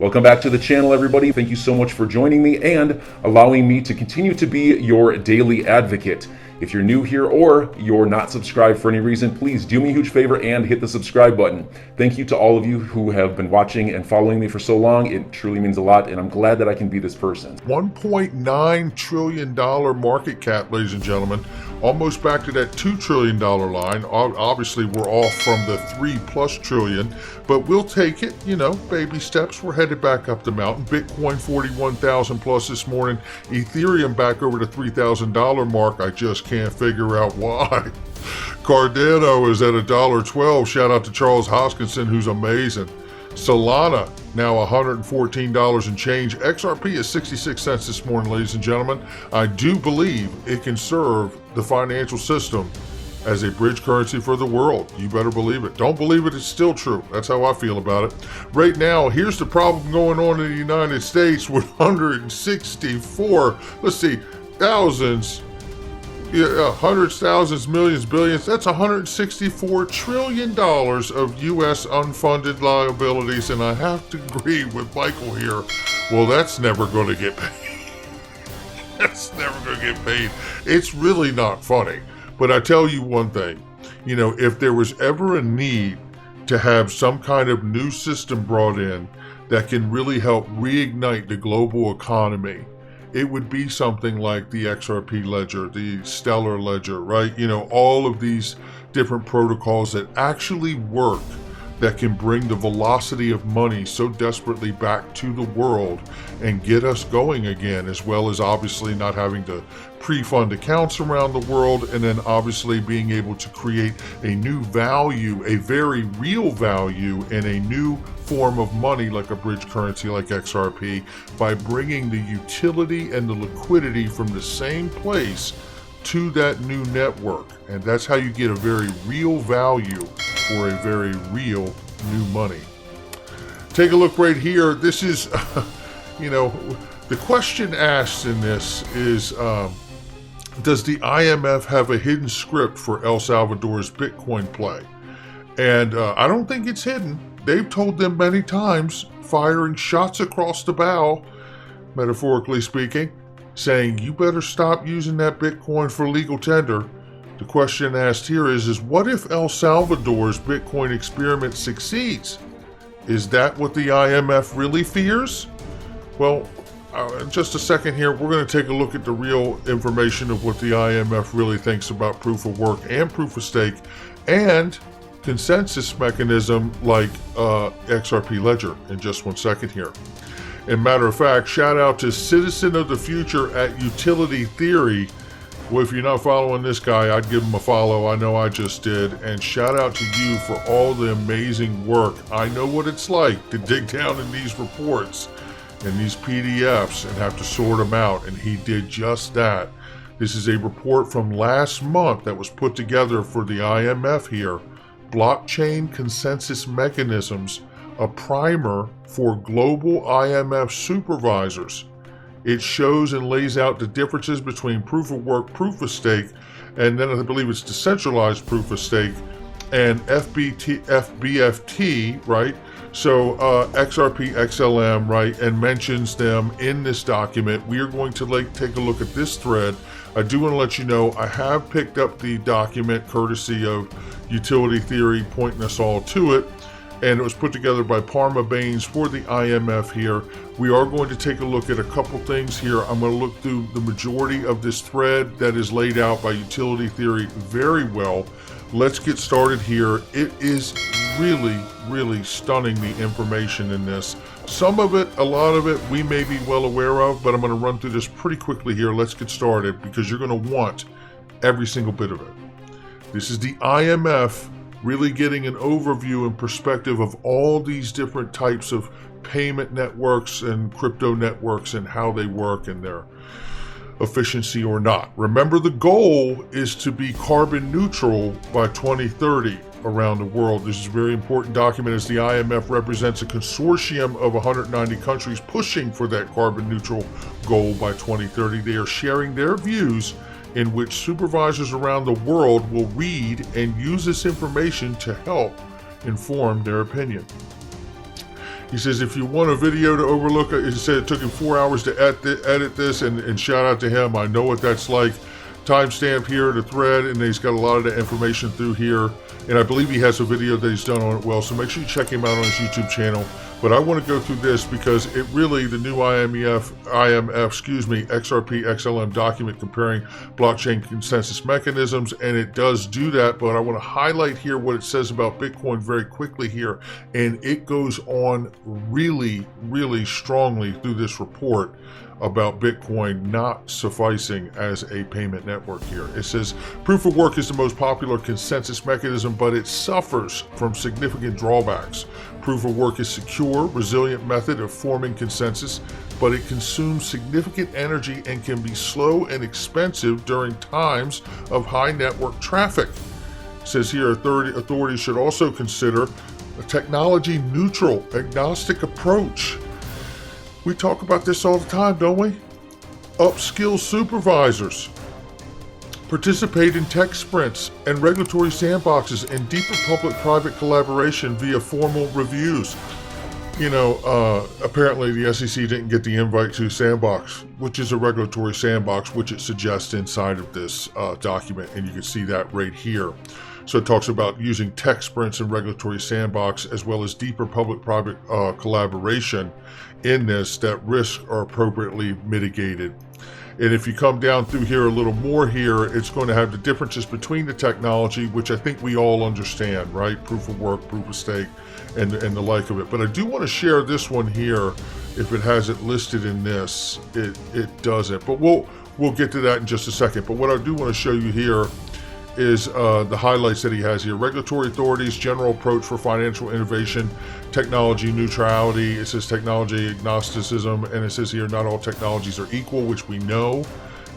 Welcome back to the channel, everybody. Thank you so much for joining me and allowing me to continue to be your daily advocate. If you're new here or you're not subscribed for any reason, please do me a huge favor and hit the subscribe button. Thank you to all of you who have been watching and following me for so long. It truly means a lot, and I'm glad that I can be this person. $1.9 trillion market cap, ladies and gentlemen. Almost back to that $2 trillion line. Obviously, we're off from the $3+ trillion, but we'll take it, baby steps. We're headed back up the mountain. Bitcoin 41,000 plus this morning. Ethereum back over the $3,000 mark. I just can't figure out why. Cardano is at $1.12. Shout out to Charles Hoskinson, who's amazing. Solana now $114 and change. XRP is 66 cents this morning, ladies and gentlemen. I do believe it can serve the financial system as a bridge currency for the world. You better believe it. Don't believe it, it's still true. That's how I feel about it. Right now, here's the problem going on in the United States with 164, let's see, thousands, hundreds, thousands, millions, billions. That's $164 trillion of U.S. unfunded liabilities, and I have to agree with Michael here. Well, that's never going to get paid. That's never going to get paid. It's really not funny. But I tell you one thing, if there was ever a need to have some kind of new system brought in that can really help reignite the global economy, it would be something like the XRP ledger, the Stellar ledger, right? All of these different protocols that actually work, that can bring the velocity of money so desperately back to the world and get us going again, as well as obviously not having to pre-fund accounts around the world, and then obviously being able to create a new value, a very real value, and a new form of money like a bridge currency like XRP, by bringing the utility and the liquidity from the same place to that new network. And that's how you get a very real value for a very real new money. Take a look right here. This is, the question asked in this is, does the IMF have a hidden script for El Salvador's Bitcoin play? And I don't think it's hidden. They've told them many times, firing shots across the bow, metaphorically speaking, saying, you better stop using that Bitcoin for legal tender. The question asked here is what if El Salvador's Bitcoin experiment succeeds? Is that what the IMF really fears? Well, in just a second here, we're going to take a look at the real information of what the IMF really thinks about proof of work and proof of stake and consensus mechanism like XRP Ledger in just 1 second here. And matter of fact, shout out to Citizen of the Future at Utility Theory. Well, if you're not following this guy, I'd give him a follow. I know I just did. And shout out to you for all the amazing work. I know what it's like to dig down in these reports and these PDFs and have to sort them out. And he did just that. This is a report from last month that was put together for the IMF here. Blockchain Consensus Mechanisms, a primer for global IMF supervisors. It shows and lays out the differences between proof of work, proof of stake, and then I believe it's decentralized proof of stake, and FBFT, right? So XRP, XLM, right? And mentions them in this document. We are going to take a look at this thread. I do want to let you know I have picked up the document courtesy of Utility Theory, pointing us all to it. And it was put together by Parma Baines for the IMF here. We are going to take a look at a couple things here. I'm going to look through the majority of this thread that is laid out by Utility Theory very well. Let's get started here. It is really, really stunning, the information in this. Some of it, a lot of it, we may be well aware of, but I'm going to run through this pretty quickly here. Let's get started because you're going to want every single bit of it. This is the IMF really getting an overview and perspective of all these different types of payment networks and crypto networks and how they work and their efficiency or not. Remember, the goal is to be carbon neutral by 2030 around the world. This is a very important document as the IMF represents a consortium of 190 countries pushing for that carbon neutral goal by 2030. They are sharing their views in which supervisors around the world will read and use this information to help inform their opinion. He says, if you want a video to overlook it, he said it took him 4 hours to edit this, and shout out to him. I know what that's like. Timestamp here, the thread, and he's got a lot of the information through here. And I believe he has a video that he's done on it well, so make sure you check him out on his YouTube channel. But I want to go through this because it really, the new IMF, XRP XLM document comparing blockchain consensus mechanisms, and it does do that. But I want to highlight here what it says about Bitcoin very quickly here. And it goes on really, really strongly through this report about Bitcoin not sufficing as a payment network here. It says proof of work is the most popular consensus mechanism, but it suffers from significant drawbacks. Proof of work is secure, resilient method of forming consensus, but it consumes significant energy and can be slow and expensive during times of high network traffic. It says here authorities should also consider a technology neutral, agnostic approach. We talk about this all the time, don't we? Upskill supervisors. Participate in tech sprints and regulatory sandboxes and deeper public-private collaboration via formal reviews. You know, apparently the SEC didn't get the invite to Sandbox, which is a regulatory sandbox, which it suggests inside of this document, and you can see that right here. So it talks about using tech sprints and regulatory sandbox, as well as deeper public-private collaboration in this, that risks are appropriately mitigated. And if you come down through here a little more here, it's going to have the differences between the technology, which I think we all understand, right? Proof of work, proof of stake, and the like of it. But I do want to share this one here. If it has it listed in this, it doesn't. But we'll get to that in just a second. But what I do want to show you here is the highlights that he has here. Regulatory authorities, general approach for financial innovation, technology neutrality. It says technology agnosticism, and it says here not all technologies are equal, which we know.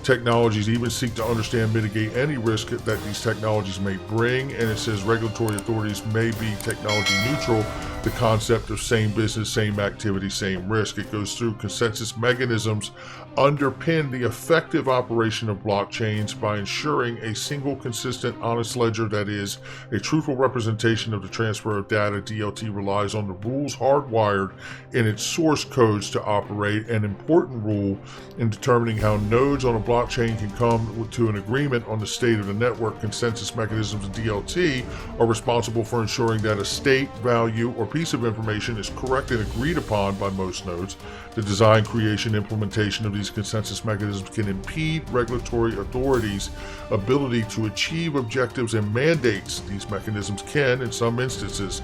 Technologies even seek to understand, mitigate any risk that these technologies may bring, and it says regulatory authorities may be technology neutral, the concept of same business, same activity, same risk. It goes through consensus mechanisms underpin the effective operation of blockchains by ensuring a single, consistent, honest ledger that is a truthful representation of the transfer of data. DLT relies on the rules hardwired in its source codes to operate. An important rule in determining how nodes on a blockchain can come to an agreement on the state of the network. Consensus mechanisms, DLT, are responsible for ensuring that a state, value, or piece of information is correct and agreed upon by most nodes. The design, creation, implementation of these consensus mechanisms can impede regulatory authorities' ability to achieve objectives and mandates. These mechanisms can, in some instances,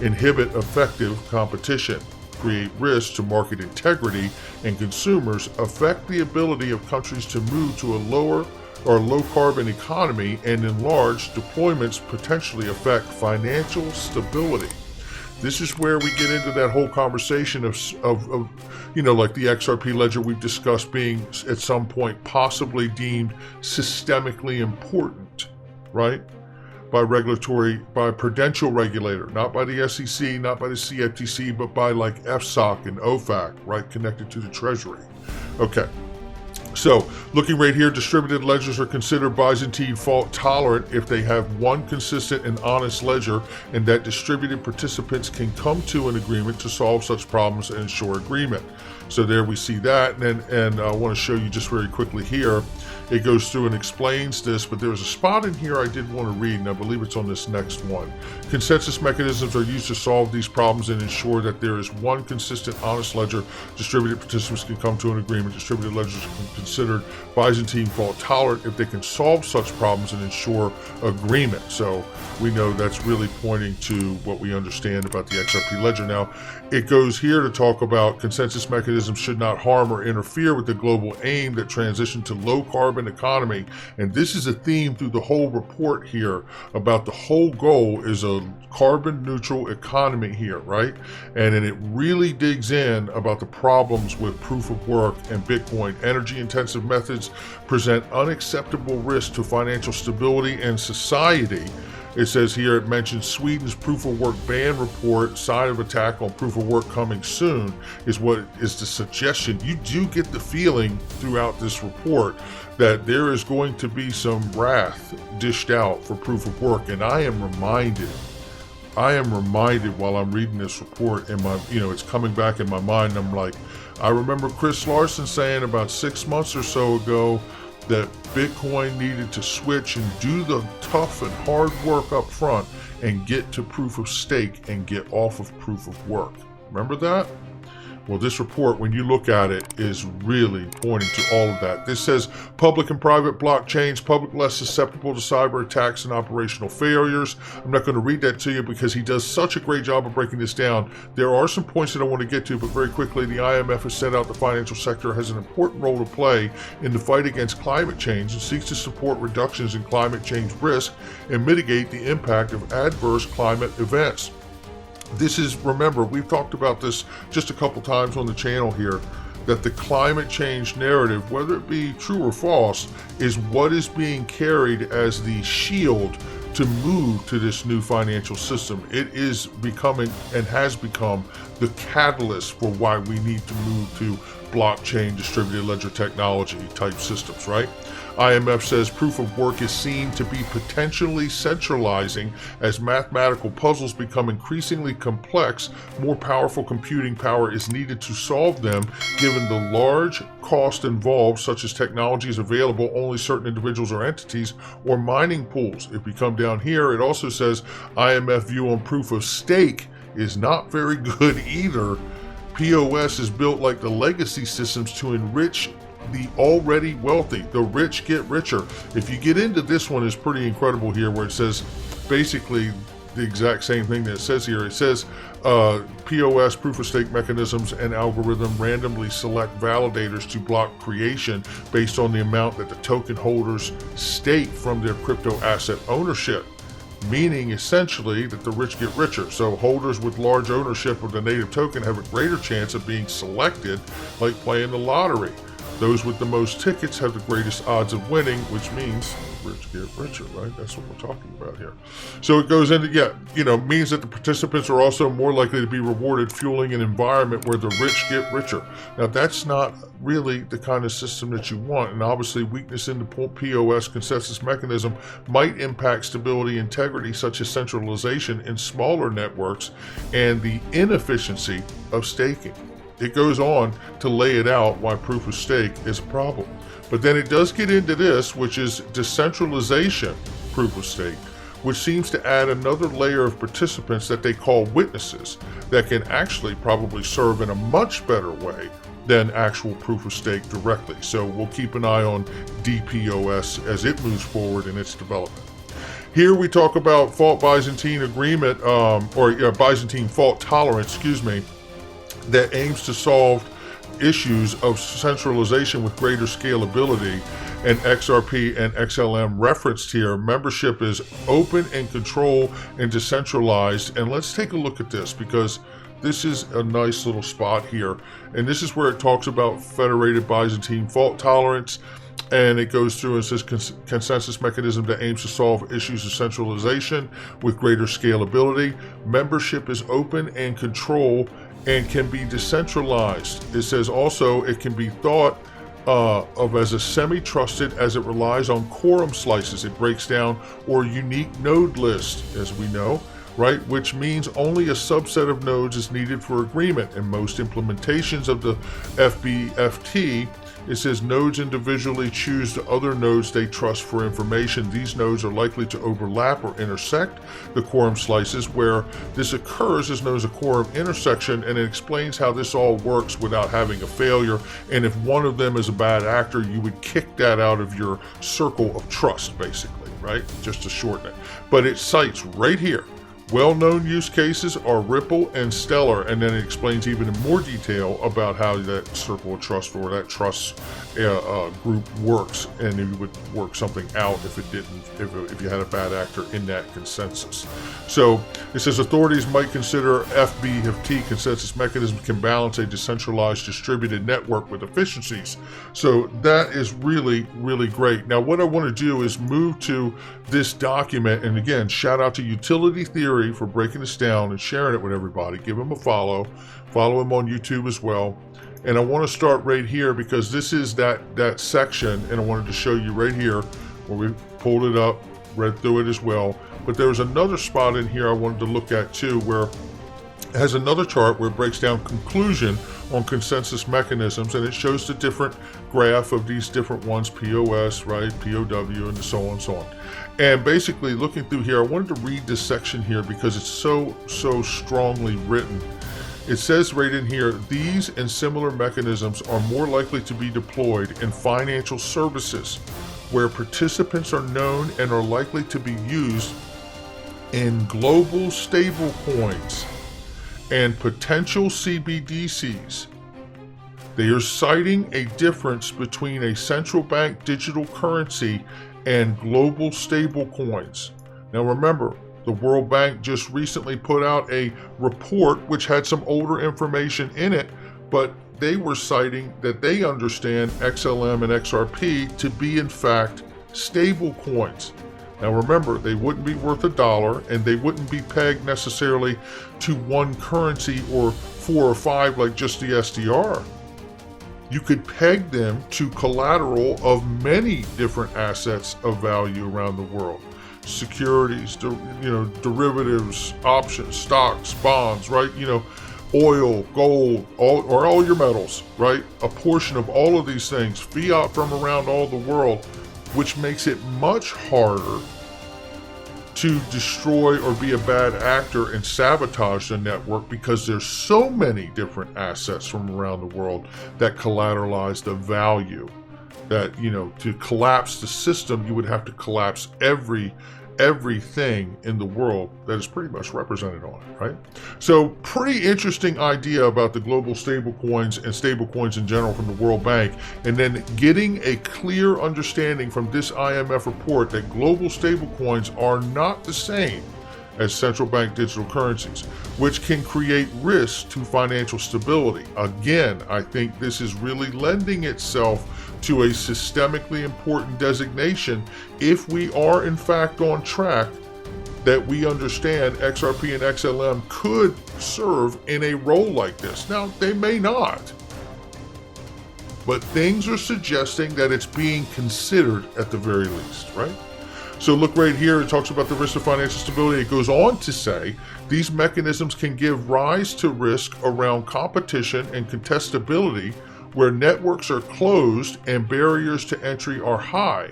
inhibit effective competition, create risks to market integrity and consumers, affect the ability of countries to move to a low carbon economy, and in large deployments potentially affect financial stability. This is where we get into that whole conversation of you know, like the XRP ledger we've discussed being at some point possibly deemed systemically important, right? By prudential regulator, not by the SEC, not by the CFTC, but by like FSOC and OFAC, right? Connected to the Treasury. Okay. So, looking right here, distributed ledgers are considered Byzantine fault tolerant if they have one consistent and honest ledger, and that distributed participants can come to an agreement to solve such problems and ensure agreement. So there we see that, and I want to show you just very quickly here. It goes through and explains this, but there's a spot in here I did want to read, and I believe it's on this next one. Consensus mechanisms are used to solve these problems and ensure that there is one consistent, honest ledger. Distributed participants can come to an agreement. Distributed ledgers are considered Byzantine fault tolerant if they can solve such problems and ensure agreement. So we know that's really pointing to what we understand about the XRP ledger. Now, it goes here to talk about consensus mechanisms should not harm or interfere with the global aim that transition to low carbon economy. And this is a theme through the whole report here about the whole goal is a carbon neutral economy here, right? And then it really digs in about the problems with proof of work and Bitcoin. Energy intensive methods present unacceptable risk to financial stability and society. It says here, it mentions Sweden's proof of work ban report, sign of attack on proof of work coming soon, is what is the suggestion. You do get the feeling throughout this report that there is going to be some wrath dished out for proof of work. And I am reminded I am reminded while I'm reading this report, and it's coming back in my mind. I'm like, I remember Chris Larson saying about 6 months or so ago that Bitcoin needed to switch and do the tough and hard work up front and get to proof of stake and get off of proof of work. Remember that? Well, this report, when you look at it, is really pointing to all of that. This says public and private blockchains, public less susceptible to cyber attacks and operational failures. I'm not going to read that to you because he does such a great job of breaking this down. There are some points that I want to get to, but very quickly, the IMF has set out the financial sector has an important role to play in the fight against climate change and seeks to support reductions in climate change risk and mitigate the impact of adverse climate events. This is, remember, we've talked about this just a couple times on the channel here, that the climate change narrative, whether it be true or false, is what is being carried as the shield to move to this new financial system. It is becoming and has become the catalyst for why we need to move to blockchain distributed ledger technology type systems, right? IMF says proof of work is seen to be potentially centralizing as mathematical puzzles become increasingly complex. More powerful computing power is needed to solve them, given the large cost involved, such as technologies available only certain individuals or entities, or mining pools. If we come down here, it also says IMF view on proof of stake is not very good either. POS is built like the legacy systems to enrich the already wealthy. The rich get richer. If you get into this one, is pretty incredible here, where it says basically the exact same thing that it says here. It says POS, proof of stake mechanisms and algorithm randomly select validators to block creation based on the amount that the token holders stake from their crypto asset ownership, meaning essentially that the rich get richer. So holders with large ownership of the native token have a greater chance of being selected, like playing the lottery. Those with the most tickets have the greatest odds of winning, which means rich get richer, right? That's what we're talking about here. So it goes into, means that the participants are also more likely to be rewarded, fueling an environment where the rich get richer. Now, that's not really the kind of system that you want. And obviously, weakness in the POS consensus mechanism might impact stability, integrity, such as centralization in smaller networks and the inefficiency of staking. It goes on to lay it out why proof of stake is a problem. But then it does get into this, which is decentralization proof of stake, which seems to add another layer of participants that they call witnesses that can actually probably serve in a much better way than actual proof of stake directly. So we'll keep an eye on DPoS as it moves forward in its development. Here we talk about fault Byzantine agreement, Byzantine fault tolerance, that aims to solve issues of centralization with greater scalability, and XRP and XLM referenced here. Membership is open and controlled and decentralized. And let's take a look at this, because this is a nice little spot here. And this is where it talks about federated Byzantine fault tolerance. And it goes through and says consensus mechanism that aims to solve issues of centralization with greater scalability. Membership is open and controlled and can be decentralized. It says also it can be thought of as a semi-trusted as it relies on quorum slices. It breaks down or unique node list, as we know, right? Which means only a subset of nodes is needed for agreement. In most implementations of the FBFT, it says nodes individually choose the other nodes they trust for information. These nodes are likely to overlap or intersect the quorum slices. Where this occurs is known as a quorum intersection, and it explains how this all works without having a failure. And if one of them is a bad actor, you would kick that out of your circle of trust, basically, right? Just to shorten it. But it cites right here, well-known use cases are Ripple and Stellar, and then it explains even in more detail about how that circle of trust or that trust group works, and you would work something out if it didn't, if you had a bad actor in that consensus. So it says authorities might consider FBFT consensus mechanism can balance a decentralized distributed network with efficiencies. So that is really, really great. Now, what I want to do is move to this document, and again, shout out to Utility Theory for breaking this down and sharing it with everybody. Give him a follow him on YouTube as well. And I want to start right here, because this is that section, and I wanted to show you right here where we pulled it up read through it as well. But there was another spot in here I wanted to look at too, where it has another chart where it breaks down conclusion on consensus mechanisms, and it shows the different graph of these different ones, POS, right, POW, and so on and so on. And basically looking through here, I wanted to read this section here because it's so strongly written. It says right in here, these and similar mechanisms are more likely to be deployed in financial services where participants are known and are likely to be used in global stable coins and potential CBDCs. They are citing a difference between a central bank digital currency and global stable coins. Now remember, the World Bank just recently put out a report which had some older information in it, but they were citing that they understand XLM and XRP to be in fact stable coins. Now remember, they wouldn't be worth $1 and they wouldn't be pegged necessarily to one currency or 4 or 5 like just the SDR. You could peg them to collateral of many different assets of value around the world. Securities, derivatives, options, stocks, bonds, right? Oil, gold, all your metals, right? A portion of all of these things, fiat from around all the world, which makes it much harder to destroy or be a bad actor and sabotage the network because there's so many different assets from around the world that collateralize the value. That, to collapse the system, you would have to collapse everything in the world that is pretty much represented on it, right? So pretty interesting idea about the global stable coins and stable coins in general from the World Bank, and then getting a clear understanding from this IMF report that global stable coins are not the same as central bank digital currencies, which can create risks to financial stability. Again, I think this is really lending itself to a systemically important designation if we are in fact on track that we understand XRP and XLM could serve in a role like this. Now, they may not, but things are suggesting that it's being considered at the very least, right? So look right here, it talks about the risk of financial stability. It goes on to say these mechanisms can give rise to risk around competition and contestability where networks are closed and barriers to entry are high.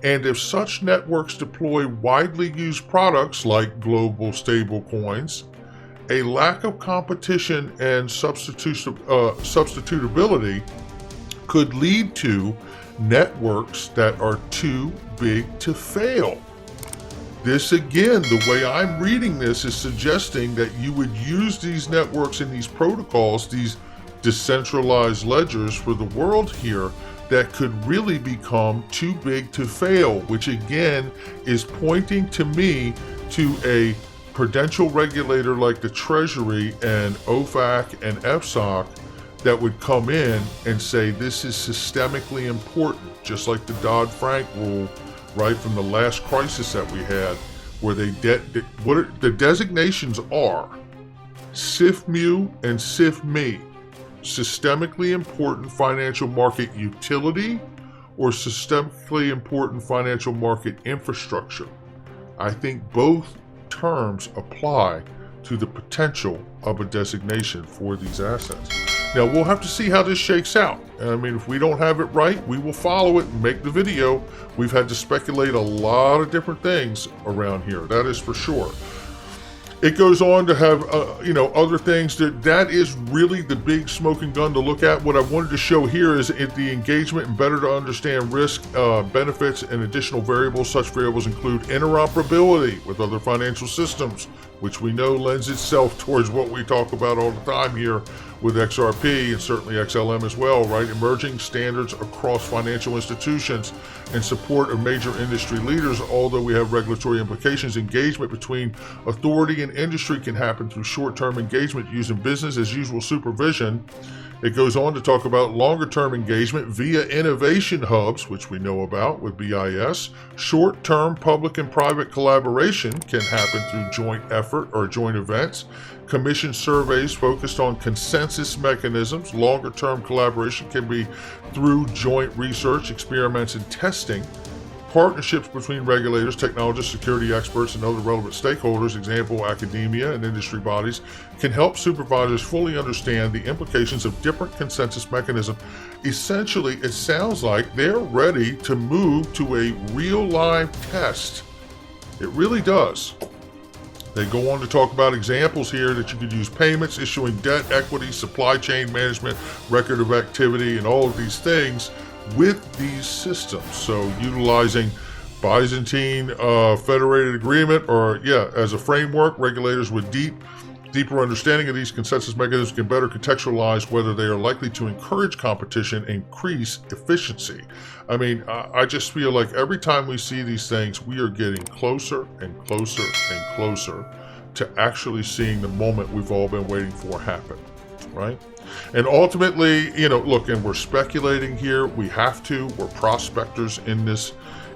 And if such networks deploy widely used products like global stable coins, a lack of competition and substitutability could lead to networks that are too big to fail. This again, the way I'm reading this is suggesting that you would use these networks and these protocols, these decentralized ledgers for the world here that could really become too big to fail, which again is pointing to me to a prudential regulator like the Treasury and OFAC and FSOC that would come in and say this is systemically important, just like the Dodd-Frank rule, right, from the last crisis that we had, where the designations are SIFMU and SIFME. Systemically important financial market utility or systemically important financial market infrastructure. I think both terms apply to the potential of a designation for these assets. Now, we'll have to see how this shakes out. I mean, if we don't have it right, we will follow it and make the video. We've had to speculate a lot of different things around here, that is for sure. It goes on to have, other things that is really the big smoking gun to look at. What I wanted to show here is the engagement and better to understand risk, benefits, and additional variables. Such variables include interoperability with other financial systems, which we know lends itself towards what we talk about all the time here with XRP and certainly XLM as well, right? Emerging standards across financial institutions and support of major industry leaders. Although we have regulatory implications, engagement between authority and industry can happen through short-term engagement using business as usual supervision. It goes on to talk about longer-term engagement via innovation hubs, which we know about with BIS. Short-term public and private collaboration can happen through joint effort or joint events. Commission surveys focused on consensus mechanisms. Longer-term collaboration can be through joint research, experiments, and testing. partnerships between regulators, technologists, security experts, and other relevant stakeholders, example academia and industry bodies, can help supervisors fully understand the implications of different consensus mechanisms. Essentially, it sounds like they're ready to move to a real live test. It really does. They go on to talk about examples here that you could use: payments, issuing debt, equity, supply chain management, record of activity, and all of these things with these systems. So utilizing Byzantine Federated Agreement, or as a framework, regulators with deeper understanding of these consensus mechanisms can better contextualize whether they are likely to encourage competition and increase efficiency. I mean, I just feel like every time we see these things, we are getting closer and closer and closer to actually seeing the moment we've all been waiting for happen, right? And ultimately, look, and we're speculating here. We have to. We're prospectors in this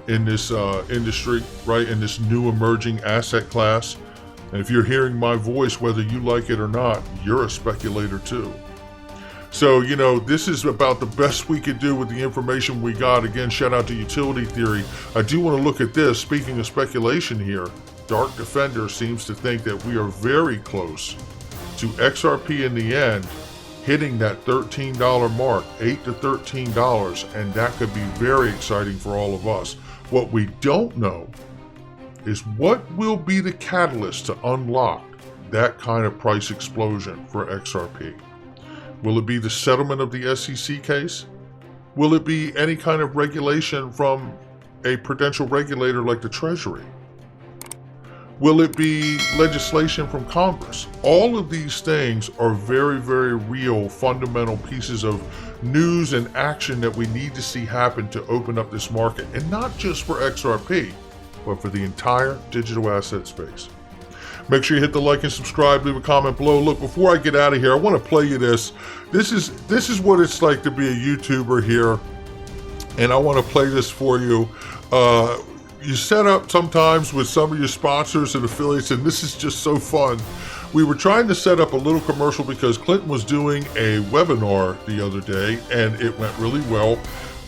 industry, right? In this new emerging asset class. And if you're hearing my voice, whether you like it or not, you're a speculator too. So, this is about the best we could do with the information we got. Again, shout out to Utility Theory. I do want to look at this. Speaking of speculation here, Dark Defender seems to think that we are very close to XRP in the end hitting that $13 mark, $8 to $13, and that could be very exciting for all of us. What we don't know is what will be the catalyst to unlock that kind of price explosion for XRP. Will it be the settlement of the SEC case? Will it be any kind of regulation from a prudential regulator like the Treasury? Will it be legislation from Congress? All of these things are very, very real, fundamental pieces of news and action that we need to see happen to open up this market, and not just for XRP, but for the entire digital asset space. Make sure you hit the like and subscribe, leave a comment below. Look, before I get out of here, I want to play you this. This is what it's like to be a YouTuber here, and I want to play this for you. You set up sometimes with some of your sponsors and affiliates, and this is just so fun. We were trying to set up a little commercial because Clinton was doing a webinar the other day, and it went really well.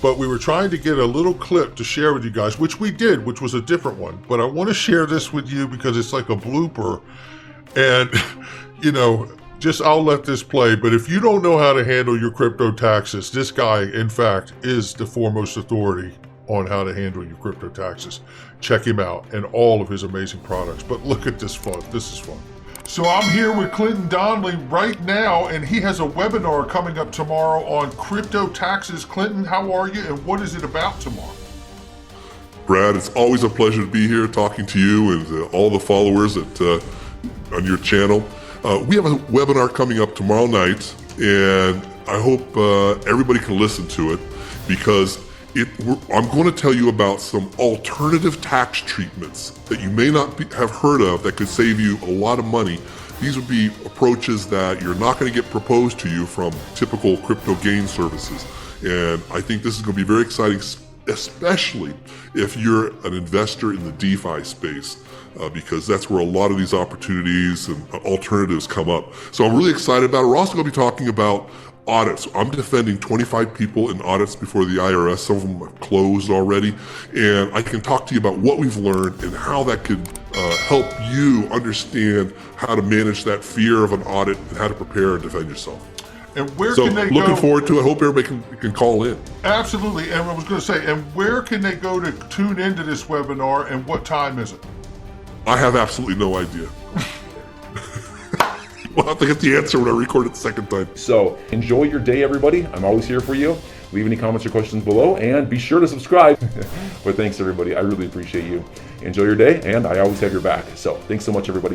But we were trying to get a little clip to share with you guys, which we did, which was a different one. But I want to share this with you because it's like a blooper. And, I'll let this play. But if you don't know how to handle your crypto taxes, this guy, in fact, is the foremost authority on how to handle your crypto taxes. Check him out and all of his amazing products. But look at this fun. This is fun. So I'm here with Clinton Donnelly right now, and he has a webinar coming up tomorrow on crypto taxes. Clinton, how are you, and what is it about tomorrow? Brad, it's always a pleasure to be here talking to you and all the followers on your channel. We have a webinar coming up tomorrow night, and I hope everybody can listen to it because I'm going to tell you about some alternative tax treatments that you may not have heard of that could save you a lot of money. These would be approaches that you're not going to get proposed to you from typical crypto gain services. And I think this is going to be very exciting, especially if you're an investor in the DeFi space, because that's where a lot of these opportunities and alternatives come up. So I'm really excited about it. We're also going to be talking about audits. I'm defending 25 people in audits before the IRS. Some of them have closed already. And I can talk to you about what we've learned and how that could help you understand how to manage that fear of an audit and how to prepare and defend yourself. And where can they go? Looking forward to it. I hope everybody can call in. Absolutely. And I was going to say, and where can they go to tune into this webinar, and what time is it? I have absolutely no idea. We'll have to get the answer when I record it the second time. So enjoy your day, everybody. I'm always here for you. Leave any comments or questions below, and be sure to subscribe. But thanks, everybody. I really appreciate you. Enjoy your day, and I always have your back. So thanks so much, everybody.